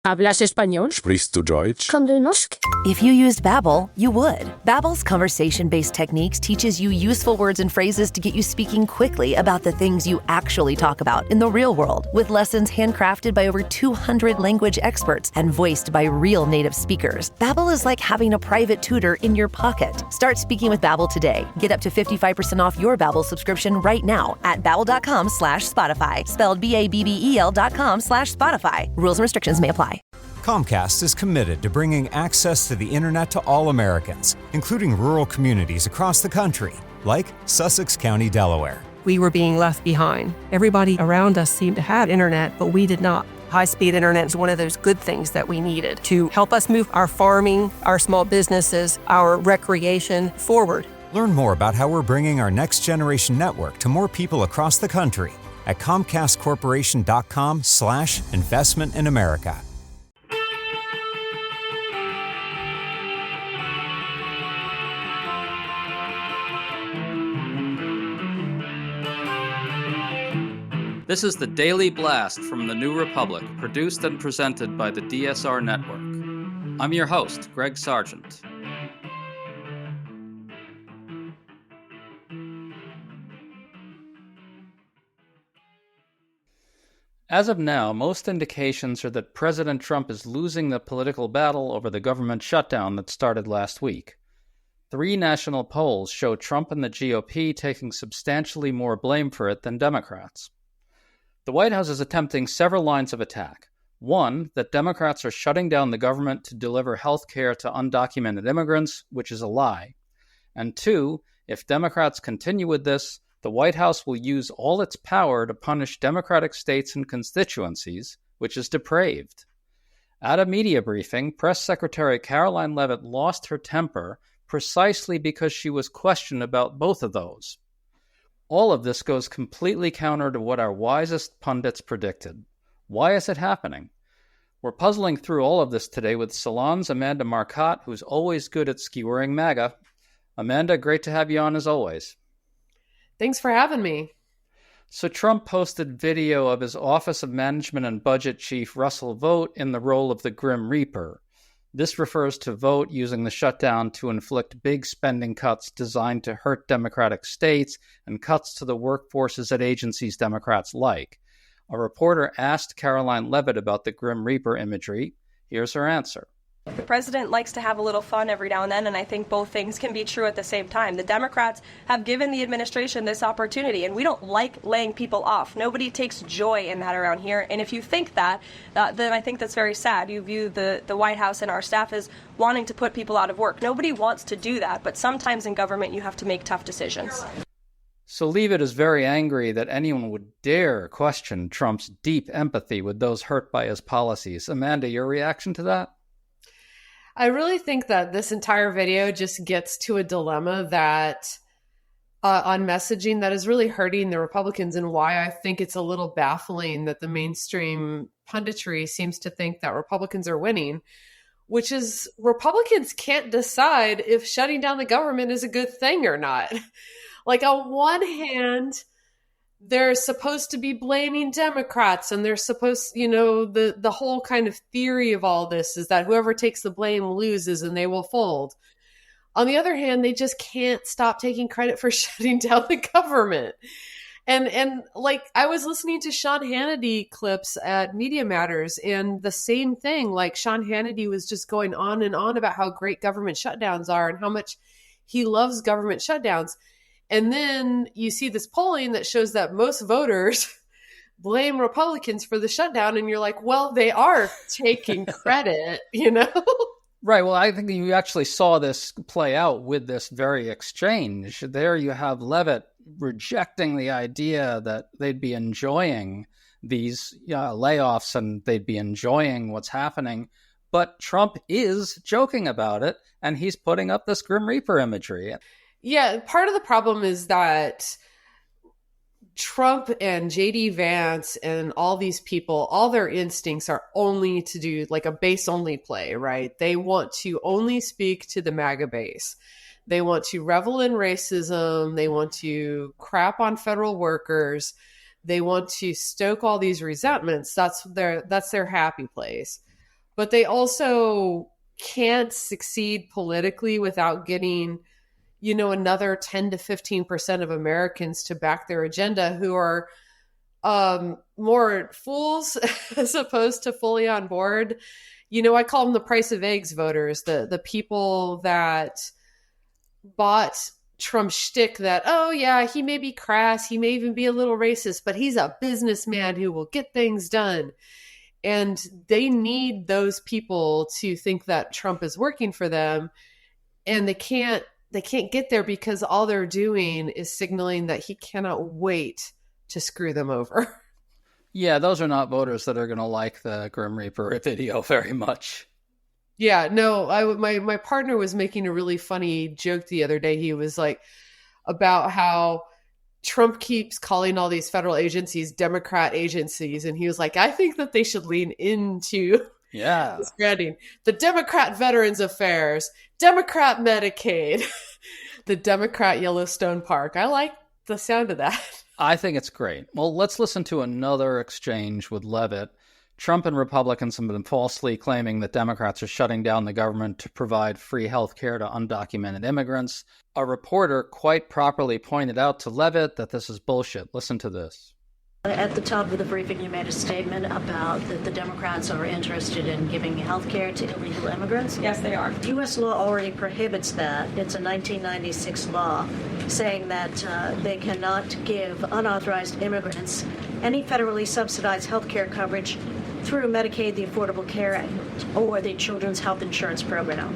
¿Hablas español? Sprichst du Deutsch? Kan du norsk? If you used Babbel, you would. Babbel's conversation-based techniques teaches you useful words and phrases to get you speaking quickly about the things you actually talk about in the real world, with lessons handcrafted by over 200 language experts and voiced by real native speakers. Babbel is like having a private tutor in your pocket. Start speaking with Babbel today. Get up to 55% off your Babbel subscription right now at babbel.com/Spotify. Spelled BABBEL.com/Spotify. Rules and restrictions may apply. Comcast is committed to bringing access to the internet to all Americans, including rural communities across the country, like Sussex County, Delaware. We were being left behind. Everybody around us seemed to have internet, but we did not. High-speed internet is one of those good things that we needed to help us move our farming, our small businesses, our recreation forward. Learn more about how we're bringing our next generation network to more people across the country at comcastcorporation.com/investment in America. This is the Daily Blast from the New Republic, produced and presented by the DSR Network. I'm your host, Greg Sargent. As of now, most indications are that President Trump is losing the political battle over the government shutdown that started last week. 3 national polls show Trump and the GOP taking substantially more blame for it than Democrats. The White House is attempting several lines of attack. One, that Democrats are shutting down the government to deliver health care to undocumented immigrants, which is a lie. And 2, if Democrats continue with this, the White House will use all its power to punish Democratic states and constituencies, which is depraved. At a media briefing, Press Secretary Caroline Leavitt lost her temper precisely because she was questioned about both of those. All of this goes completely counter to what our wisest pundits predicted. Why is it happening? We're puzzling through all of this today with Salon's Amanda Marcotte, who's always good at skewering MAGA. Amanda, great to have you on as always. Thanks for having me. So Trump posted video of his Office of Management and Budget Chief Russell Vought in the role of the Grim Reaper. This refers to Vought using the shutdown to inflict big spending cuts designed to hurt Democratic states and cuts to the workforces at agencies Democrats like. A reporter asked Caroline Leavitt about the Grim Reaper imagery. Here's her answer. The president likes to have a little fun every now and then, and I think both things can be true at the same time. The Democrats have given the administration this opportunity, and we don't like laying people off. Nobody takes joy in that around here, and if you think that, then I think that's very sad. You view the White House and our staff as wanting to put people out of work. Nobody wants to do that, but sometimes in government you have to make tough decisions. So Leavitt is very angry that anyone would dare question Trump's deep empathy with those hurt by his policies. Amanda, your reaction to that? I really think that this entire video just gets to a dilemma that on messaging that is really hurting the Republicans, and why I think it's a little baffling that the mainstream punditry seems to think that Republicans are winning, which is Republicans can't decide if shutting down the government is a good thing or not. Like, on one hand, they're supposed to be blaming Democrats, and they're supposed, the whole kind of theory of all this is that whoever takes the blame loses and they will fold. On the other hand, they just can't stop taking credit for shutting down the government. And like, I was listening to Sean Hannity clips at Media Matters, and the same thing, like Sean Hannity was just going on and on about how great government shutdowns are and how much he loves government shutdowns. And then you see this polling that shows that most voters blame Republicans for the shutdown. And you're like, well, they are taking credit, Right. Well, I think you actually saw this play out with this very exchange. There you have Leavitt rejecting the idea that they'd be enjoying these layoffs and they'd be enjoying what's happening. But Trump is joking about it, and he's putting up this Grim Reaper imagery. Yeah, part of the problem is that Trump and J.D. Vance and all these people, all their instincts are only to do like a base-only play, right? They want to only speak to the MAGA base. They want to revel in racism. They want to crap on federal workers. They want to stoke all these resentments. That's their happy place. but they also can't succeed politically without getting, another 10 to 15% of Americans to back their agenda who are more fools as opposed to fully on board. I call them the price of eggs voters, the people that bought Trump's shtick that, oh yeah, he may be crass, he may even be a little racist, but he's a businessman who will get things done. And they need those people to think that Trump is working for them. And they can't get there because all they're doing is signaling that he cannot wait to screw them over. Yeah, those are not voters that are going to like the Grim Reaper video very much. Yeah, no, my partner was making a really funny joke the other day. He was like, about how Trump keeps calling all these federal agencies Democrat agencies. And he was like, I think that they should lean into spreading the Democrat Veterans Affairs, Democrat Medicaid, the Democrat Yellowstone Park. I like the sound of that. I think it's great. Well, let's listen to another exchange with Levitt. Trump and Republicans have been falsely claiming that Democrats are shutting down the government to provide free health care to undocumented immigrants. A reporter quite properly pointed out to Levitt that this is bullshit. Listen to this. At the top of the briefing, you made a statement about that the Democrats are interested in giving health care to illegal immigrants. Yes, they are. U.S. law already prohibits that. It's a 1996 law saying that they cannot give unauthorized immigrants any federally subsidized health care coverage through Medicaid, the Affordable Care Act, or the Children's Health Insurance Program.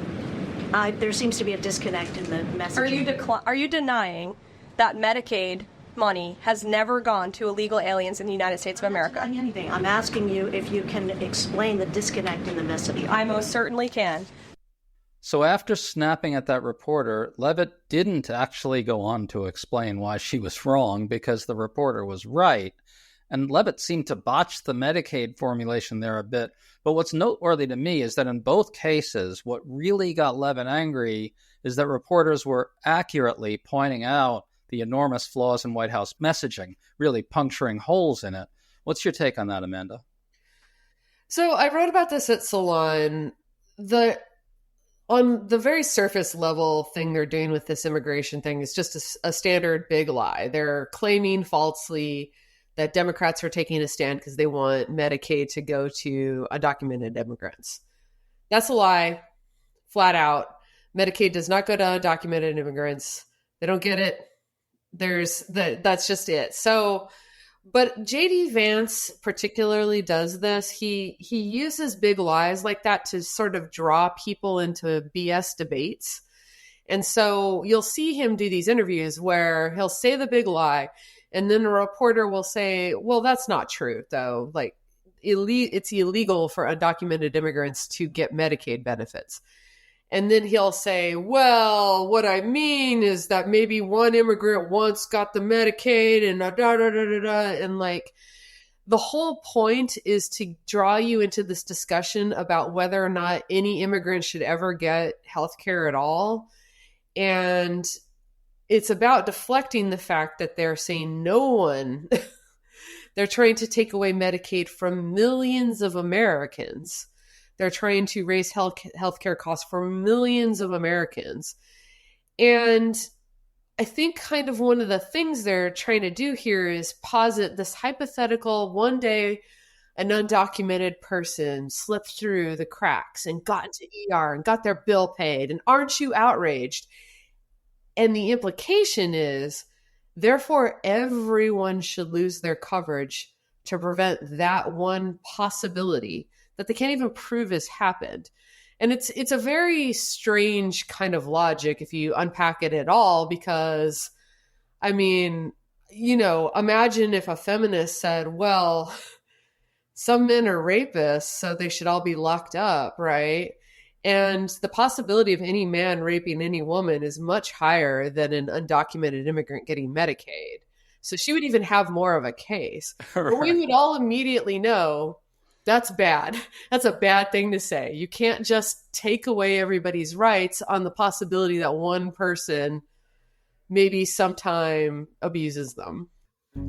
There seems to be a disconnect in the messaging. Are you denying that Medicaid money has never gone to illegal aliens in the United States of America? I'm not denying anything. I'm asking you if you can explain the disconnect in the messaging. I most certainly can. So after snapping at that reporter, Levitt didn't actually go on to explain why she was wrong because the reporter was right. And Levitt seemed to botch the Medicaid formulation there a bit. But what's noteworthy to me is that in both cases, what really got Levitt angry is that reporters were accurately pointing out the enormous flaws in White House messaging, really puncturing holes in it. What's your take on that, Amanda? So I wrote about this at Salon. On the very surface level thing they're doing with this immigration thing is just a standard big lie. They're claiming falsely that Democrats are taking a stand because they want Medicaid to go to undocumented immigrants. That's a lie, flat out. Medicaid does not go to undocumented immigrants. They don't get it. That's just it. So, but JD Vance particularly does this. He uses big lies like that to sort of draw people into BS debates. And so you'll see him do these interviews where he'll say the big lie, and then a reporter will say, well, that's not true, though. Like, it's illegal for undocumented immigrants to get Medicaid benefits. And then he'll say, well, what I mean is that maybe one immigrant once got the Medicaid and and like the whole point is to draw you into this discussion about whether or not any immigrant should ever get health care at all. And it's about deflecting the fact that they're saying no one. They're trying to take away Medicaid from millions of Americans. They're trying to raise healthcare costs for millions of Americans. And I think kind of one of the things they're trying to do here is posit this hypothetical one day an undocumented person slipped through the cracks and got into ER and got their bill paid. And aren't you outraged? And the implication is, therefore, everyone should lose their coverage to prevent that one possibility that they can't even prove has happened. And it's a very strange kind of logic if you unpack it at all, because, I mean, imagine if a feminist said, well, some men are rapists, so they should all be locked up, right? And the possibility of any man raping any woman is much higher than an undocumented immigrant getting Medicaid. So she would even have more of a case. Right. But we would all immediately know that's bad. That's a bad thing to say. You can't just take away everybody's rights on the possibility that one person maybe sometime abuses them.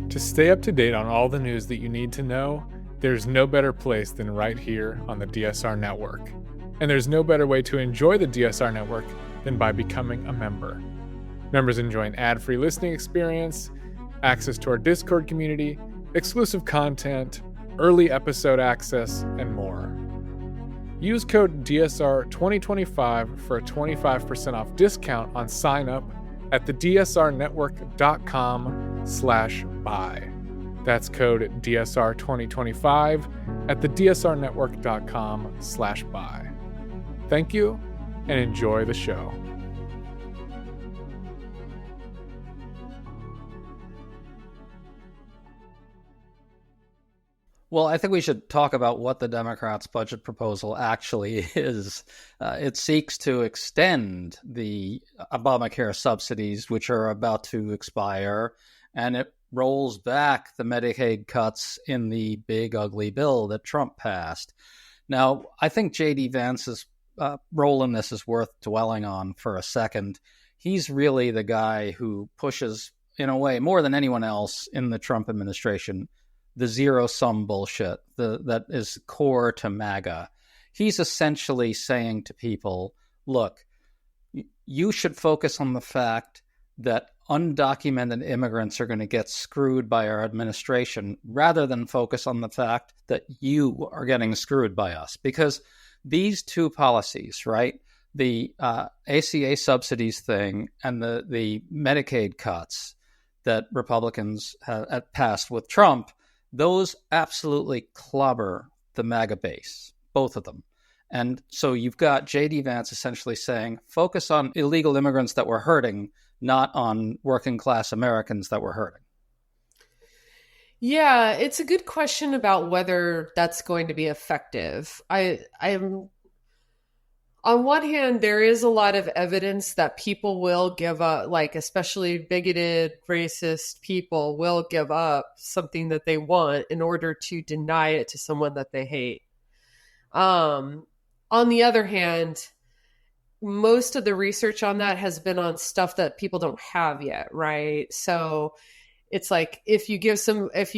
To stay up to date on all the news that you need to know, There's no better place than right here on the DSR Network. And there's no better way to enjoy the DSR Network than by becoming a member. Members enjoy an ad-free listening experience, access to our Discord community, exclusive content, early episode access, and more. Use code DSR2025 for a 25% off discount on sign up at thedsrnetwork.com/buy. That's code DSR2025 at thedsrnetwork.com/buy. Thank you and enjoy the show. Well, I think we should talk about what the Democrats' budget proposal actually is. It seeks to extend the Obamacare subsidies, which are about to expire, and it rolls back the Medicaid cuts in the big, ugly bill that Trump passed. Now, I think J.D. Vance's role in this is worth dwelling on for a second. He's really the guy who pushes, in a way, more than anyone else in the Trump administration, the zero-sum bullshit that is core to MAGA. He's essentially saying to people, look, you should focus on the fact that undocumented immigrants are going to get screwed by our administration rather than focus on the fact that you are getting screwed by us. Because these two policies, right, the ACA subsidies thing and the Medicaid cuts that Republicans have passed with Trump, those absolutely clobber the MAGA base, both of them. And so you've got J.D. Vance essentially saying, focus on illegal immigrants that we're hurting, not on working class Americans that we're hurting. Yeah, it's a good question about whether that's going to be effective. I'm on one hand, there is a lot of evidence that people will give up, like especially bigoted, racist people will give up something that they want in order to deny it to someone that they hate. On the other hand, most of the research on that has been on stuff that people don't have yet, right? So it's like if you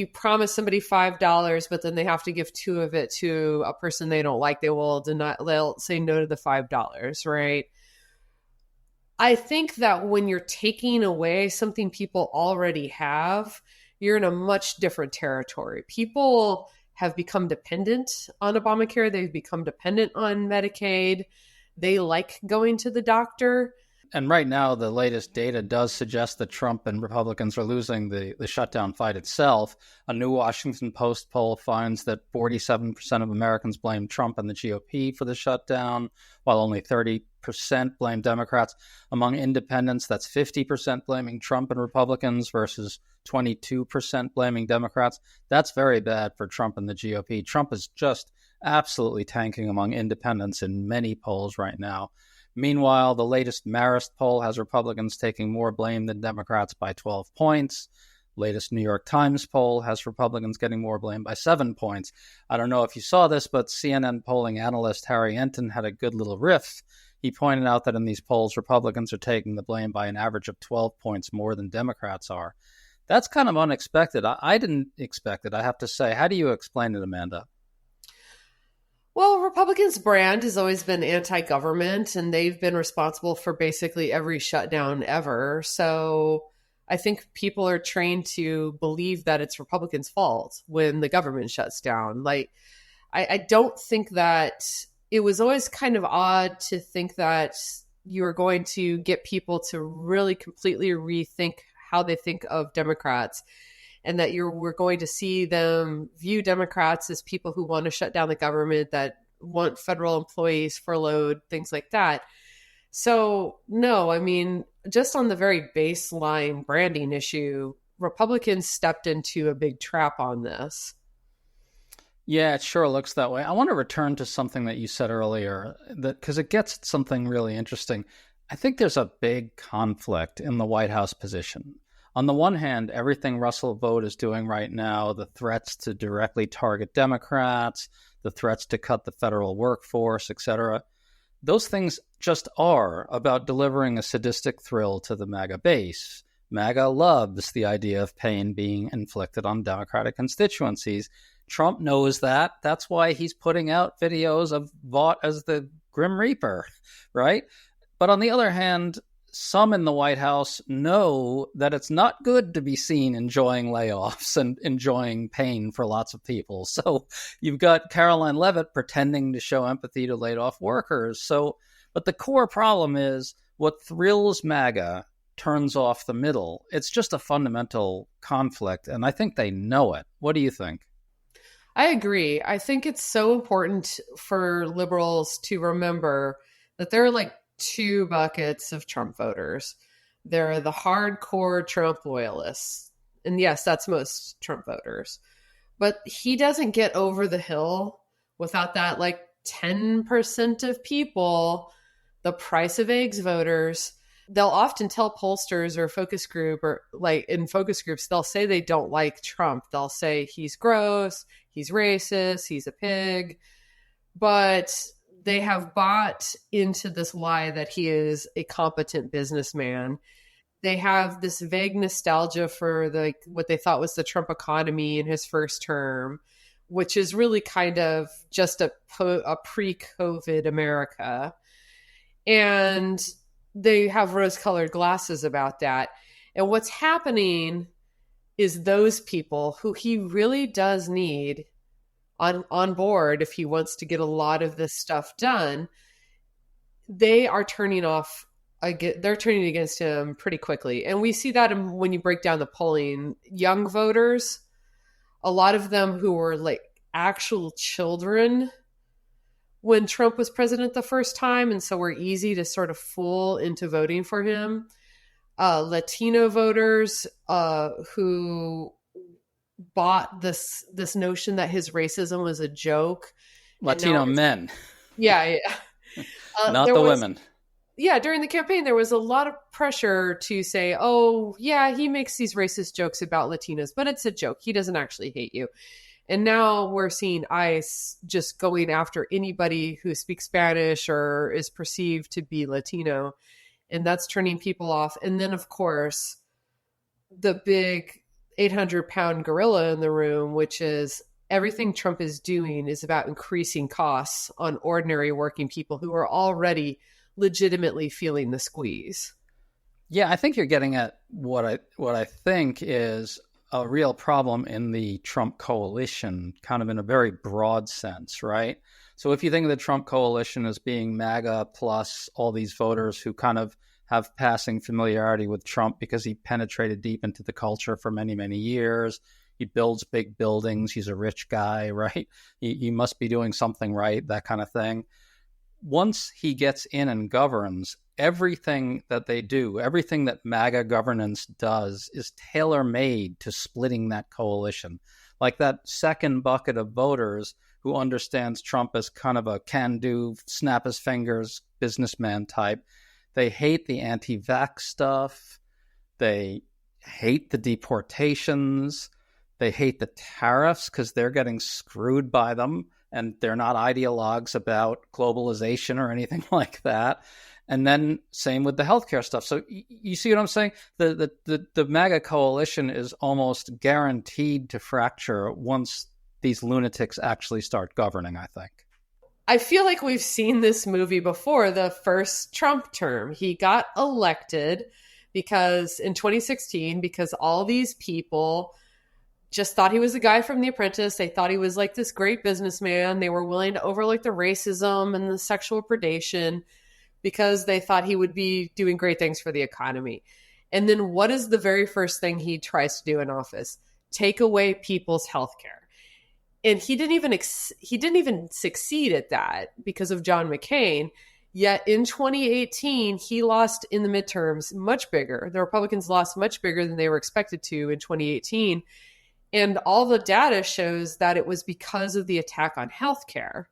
promise somebody $5, but then they have to give $2 of it to a person they don't like, they'll say no to the $5, right? I think that when you're taking away something people already have, you're in a much different territory. People have become dependent on Obamacare. They've become dependent on Medicaid. They like going to the doctor. And right now, the latest data does suggest that Trump and Republicans are losing the shutdown fight itself. A new Washington Post poll finds that 47% of Americans blame Trump and the GOP for the shutdown, while only 30% blame Democrats. Among independents, that's 50% blaming Trump and Republicans versus 22% blaming Democrats. That's very bad for Trump and the GOP. Trump is just absolutely tanking among independents in many polls right now. Meanwhile, the latest Marist poll has Republicans taking more blame than Democrats by 12 points. Latest New York Times poll has Republicans getting more blame by 7 points. I don't know if you saw this, but CNN polling analyst Harry Enton had a good little riff. He pointed out that in these polls, Republicans are taking the blame by an average of 12 points more than Democrats are. That's kind of unexpected. I didn't expect it, I have to say. How do you explain it, Amanda? Well, Republicans' brand has always been anti-government, and they've been responsible for basically every shutdown ever. So I think people are trained to believe that it's Republicans' fault when the government shuts down. Like, I don't think that it was always kind of odd to think that you were going to get people to really completely rethink how they think of Democrats, and that we're going to see them view Democrats as people who want to shut down the government, that want federal employees furloughed, things like that. So, no, I mean, just on the very baseline branding issue, Republicans stepped into a big trap on this. Yeah, it sure looks that way. I want to return to something that you said earlier, because it gets at something really interesting. I think there's a big conflict in the White House position. On the one hand, everything Russell Vought is doing right now, the threats to directly target Democrats, the threats to cut the federal workforce, etc., those things just are about delivering a sadistic thrill to the MAGA base. MAGA loves the idea of pain being inflicted on Democratic constituencies. Trump knows that. That's why he's putting out videos of Vought as the Grim Reaper, right? But on the other hand, some in the White House know that it's not good to be seen enjoying layoffs and enjoying pain for lots of people. So you've got Caroline Leavitt pretending to show empathy to laid off workers. But the core problem is what thrills MAGA turns off the middle. It's just a fundamental conflict, and I think they know it. What do you think? I agree. I think it's so important for liberals to remember that there are like two buckets of Trump voters. There are the hardcore Trump loyalists. And yes, that's most Trump voters. But he doesn't get over the hill without that like 10% of people, the price of eggs voters. They'll often tell pollsters or focus group, or like in focus groups, they'll say they don't like Trump. They'll say he's gross, he's racist, he's a pig. But they have bought into this lie that he is a competent businessman. They have this vague nostalgia for what they thought was the Trump economy in his first term, which is really kind of just a pre-COVID America. And they have rose-colored glasses about that. And what's happening is those people who he really does need on board if he wants to get a lot of this stuff done, they are turning against him pretty quickly. And we see that when you break down the polling. Young voters, a lot of them who were like actual children when Trump was president the first time, and so were easy to sort of fool into voting for him. Latino voters who bought this notion that his racism was a joke. Latino men. Yeah. Not the women. Yeah, during the campaign, there was a lot of pressure to say, oh, yeah, he makes these racist jokes about Latinos, but it's a joke. He doesn't actually hate you. And now we're seeing ICE just going after anybody who speaks Spanish or is perceived to be Latino. And that's turning people off. And then, of course, the big 800-pound gorilla in the room, which is everything Trump is doing is about increasing costs on ordinary working people who are already legitimately feeling the squeeze. Yeah, I think you're getting at what I think is a real problem in the Trump coalition, kind of in a very broad sense, right? So if you think of the Trump coalition as being MAGA plus all these voters who kind of have passing familiarity with Trump because he penetrated deep into the culture for many, many years. He builds big buildings. He's a rich guy, right? He must be doing something right, that kind of thing. Once he gets in and governs, everything that they do, everything that MAGA governance does is tailor-made to splitting that coalition. Like that second bucket of voters who understands Trump as kind of a can-do, snap his fingers businessman type. They hate the anti-vax stuff. They hate the deportations. They hate the tariffs because they're getting screwed by them, and they're not ideologues about globalization or anything like that. And then same with the healthcare stuff. So you see what I'm saying? The MAGA coalition is almost guaranteed to fracture once these lunatics actually start governing, I think. I feel like we've seen this movie before. The first Trump term, he got elected because in 2016, because all these people just thought he was a guy from The Apprentice. They thought he was like this great businessman. They were willing to overlook the racism and the sexual predation because they thought he would be doing great things for the economy. And then what is the very first thing he tries to do in office? Take away people's health care. And he didn't even succeed at that because of John McCain. Yet in 2018, he lost in the midterms much bigger. The Republicans lost much bigger than they were expected to in 2018. And all the data shows that it was because of the attack on healthcare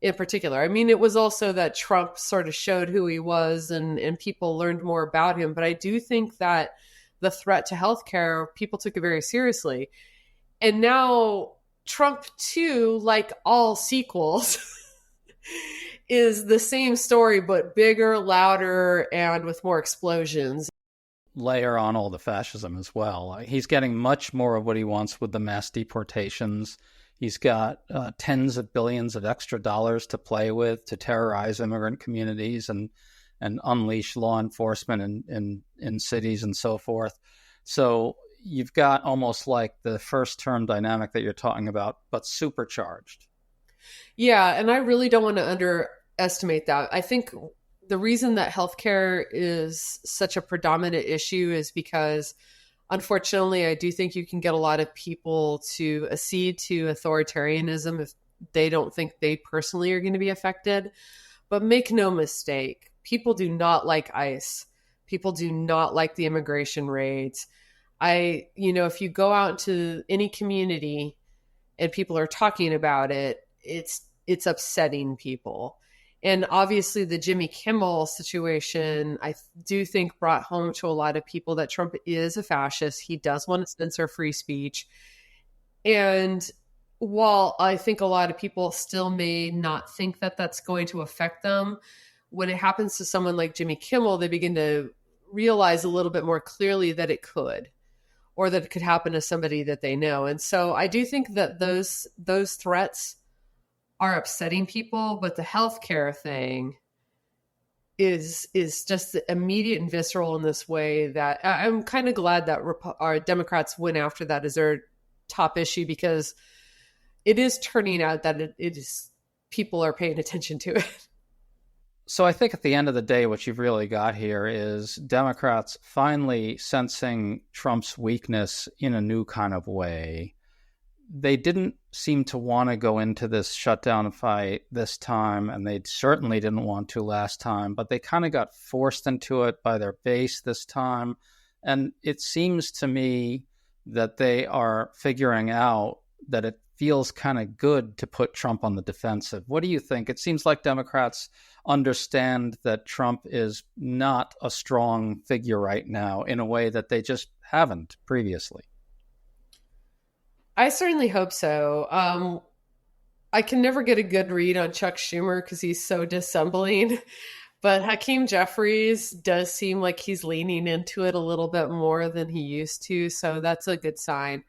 in particular. I mean, it was also that Trump sort of showed who he was and people learned more about him. But I do think that the threat to healthcare, people took it very seriously. And now Trump 2, like all sequels, is the same story, but bigger, louder, and with more explosions. Layer on all the fascism as well. He's getting much more of what he wants with the mass deportations. He's got tens of billions of extra dollars to play with to terrorize immigrant communities and unleash law enforcement in cities and so forth. So you've got almost like the first term dynamic that you're talking about, but supercharged. Yeah, and I really don't want to underestimate that. I think the reason that healthcare is such a predominant issue is because, unfortunately, I do think you can get a lot of people to accede to authoritarianism if they don't think they personally are going to be affected. But make no mistake, people do not like ICE. People do not like the immigration raids. If you go out to any community and people are talking about it, it's upsetting people. And obviously the Jimmy Kimmel situation, I do think brought home to a lot of people that Trump is a fascist. He does want to censor free speech. And while I think a lot of people still may not think that that's going to affect them, when it happens to someone like Jimmy Kimmel, they begin to realize a little bit more clearly that it could, or that it could happen to somebody that they know. And so I do think that those threats are upsetting people, but the healthcare thing is just immediate and visceral in this way that I'm kind of glad that our Democrats went after that as their top issue, because it is turning out that it is, people are paying attention to it. So I think at the end of the day, what you've really got here is Democrats finally sensing Trump's weakness in a new kind of way. They didn't seem to want to go into this shutdown fight this time, and they certainly didn't want to last time, but they kind of got forced into it by their base this time. And it seems to me that they are figuring out that it feels kind of good to put Trump on the defensive. What do you think? It seems like Democrats understand that Trump is not a strong figure right now in a way that they just haven't previously. I certainly hope so. I can never get a good read on Chuck Schumer because he's so dissembling, but Hakeem Jeffries does seem like he's leaning into it a little bit more than he used to, so that's a good sign.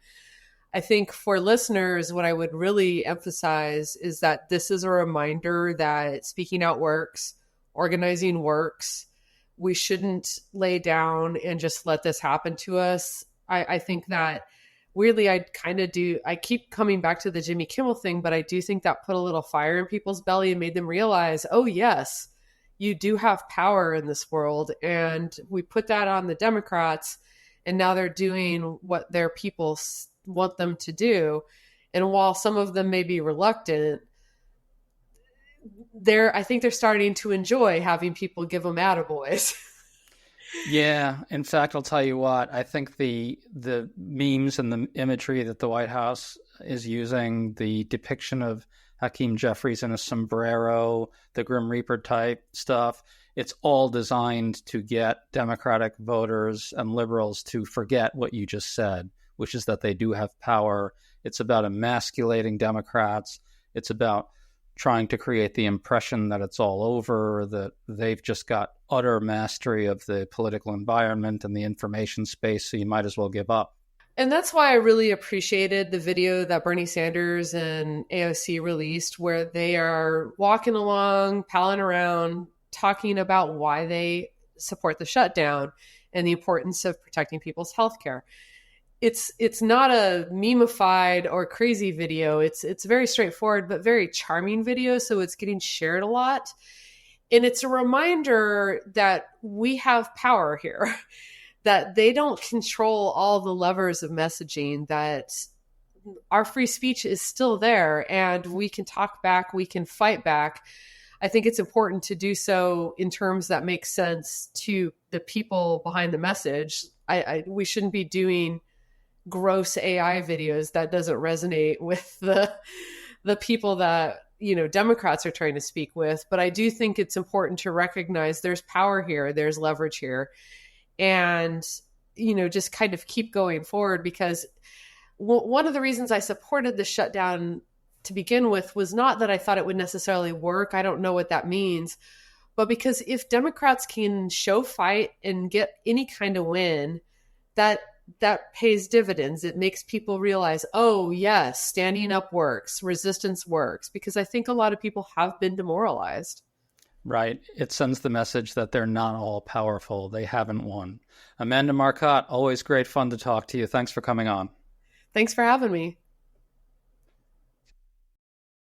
I think for listeners, what I would really emphasize is that this is a reminder that speaking out works, organizing works. We shouldn't lay down and just let this happen to us. I think that weirdly, I keep coming back to the Jimmy Kimmel thing, but I do think that put a little fire in people's belly and made them realize, oh yes, you do have power in this world. And we put that on the Democrats, and now they're doing what their people want them to do. And while some of them may be reluctant, I think they're starting to enjoy having people give them attaboys. Yeah. In fact, I'll tell you what, I think the memes and the imagery that the White House is using, the depiction of Hakeem Jeffries in a sombrero, the Grim Reaper type stuff, it's all designed to get Democratic voters and liberals to forget what you just said, which is that they do have power. It's about emasculating Democrats. It's about trying to create the impression that it's all over, that they've just got utter mastery of the political environment and the information space, so you might as well give up. And that's why I really appreciated the video that Bernie Sanders and AOC released, where they are walking along, palling around, talking about why they support the shutdown and the importance of protecting people's health care. It's not a memeified or crazy video. It's very straightforward, but very charming video. So it's getting shared a lot. And it's a reminder that we have power here, that they don't control all the levers of messaging, that our free speech is still there and we can talk back, we can fight back. I think it's important to do so in terms that make sense to the people behind the message. We shouldn't be doing gross AI videos that doesn't resonate with the people that, Democrats are trying to speak with. But I do think it's important to recognize there's power here, there's leverage here, and, just kind of keep going forward, because one of the reasons I supported the shutdown to begin with was not that I thought it would necessarily work. I don't know what that means. But because if Democrats can show fight and get any kind of win, that that pays dividends. It makes people realize, oh, yes, standing up works, resistance works, because I think a lot of people have been demoralized. Right. It sends the message that they're not all powerful. They haven't won. Amanda Marcotte, always great fun to talk to you. Thanks for coming on. Thanks for having me.